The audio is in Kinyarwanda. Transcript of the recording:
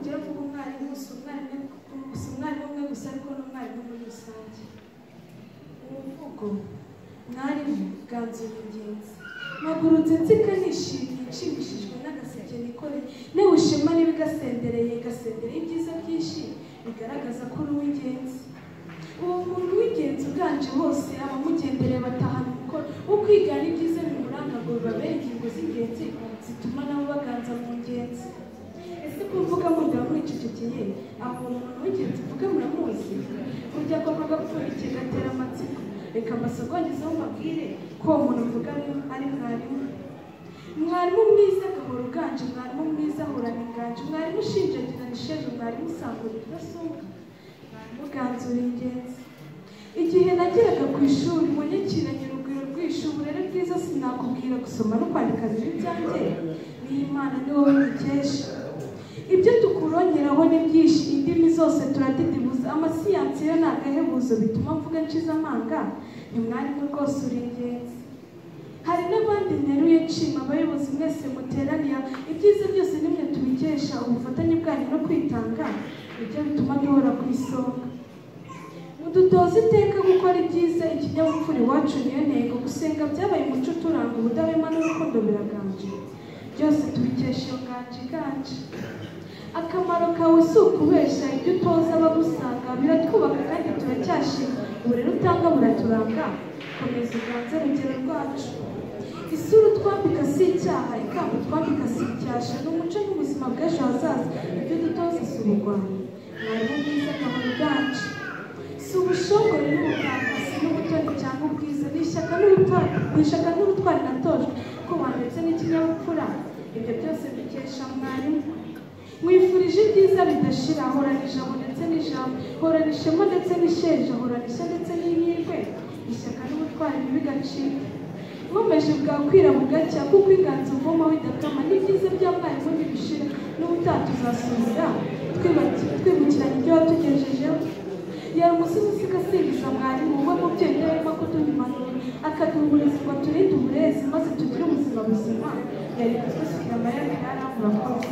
kugira ngo umwarimu umwe gusa ariko n'umwarimu muri rusange. Umuvugo mwarimu bwanzura ingenzi mpagurutse nseka nishimye nshimishijwe n'agaseke nikoreye newe ushema n'ibigasendereye gasendereye ibyiza byinshi bigaragaza ko uri uw'ingenzi. uwo muntu w'ingenzi uganje hose abamugendereye batahana umukoro wo kwigana ibyiza bimuranga ngo bibabere ingingo z'ingenzi zituma nabo baganza mu ngenzi. ese kuvuga mundaba mwicecekeye aho umuntu w'ingenzi uvuga muramuzi? burya koko gapfundikiye gatera amatsiko. reka mbasogongeze mbabwire ko uwo muntu uvuga ari mwarimu. mwarimu mwiza agahora uganje, mwarimu mwiza ahorana inganje, mwarimu ushinjagirana isheje, mwarimu usangura idasumba, mwarimu uganzura ingenzi. igihe nageraga ku ishuri munyakiranye urugwiro rw'ishu uburere bwiza sinakubwira gusoma no kwandika bibi byanjye n'Imana ni wowe bikesha. ibyo tukurongeraho ni byinshi, indimi zose turadidibuza, amasiyansi yo ni agahebuzo bituma mvuga nshize amanga. ni mwarimu rwose uri ingenzi. hari n'abandi nteruye nshima abayobozi mwese muteraniye, ibyiza byose nimwe tubikesha, ubufatanye bwanyu no kwitanga nibyo bituma duhora ku isonga. mudutoza iteka gukora ibyiza, ikinyabupfura iwacu niyo ntego, gusenga byabaye umuco uturanga, ubudahwema n'urukundo biraganje, byose tubikesha iyo nganje iganje. akamaro kawe si ukubeshya, ibyo utoza abagusanga biratwubaka kandi turacyashima, uburere utanga buraturanga, komeza uganze urugero rwacu. isura utwambika si icyaha, ikamba utwambika si icyasha, ni umuco n'ubuzima bw'ejo hazaza, ibyo dutoza si ubugwari, mwarimu mwiza agahora uganje. si ubushongore n'ubuganga, si n'ubutoni cyangwa ubwiza, ni ishyaka n'ubutwari natojwe, kuba ndetse n'ikinyabupfura, ibyo byose bikesha mwarimu. mwifurije ibyiza bidashira, horana ijambo ndetse n'ijambo, horana ishema ndetse n'isheja, horana ishya ndetse n'ihirwe, ishyaka n'ubutwari ntibigacike. nkomeje bwakwira bugacya, kuko inganzo uvomaho idakama, n'ibyiza bya mwarimu ntibishira, n'ubutaha tuzasubira twibukiranya ibyo watugejejeho. yari umusizi usigasingiza mwarimu, we mubyeyi arimo kuduha impanuro, akaduha uburezi ngo turinde uburezi maze tugire ubuzima buzima. yari kutwisubiza amayeri yaramura kose.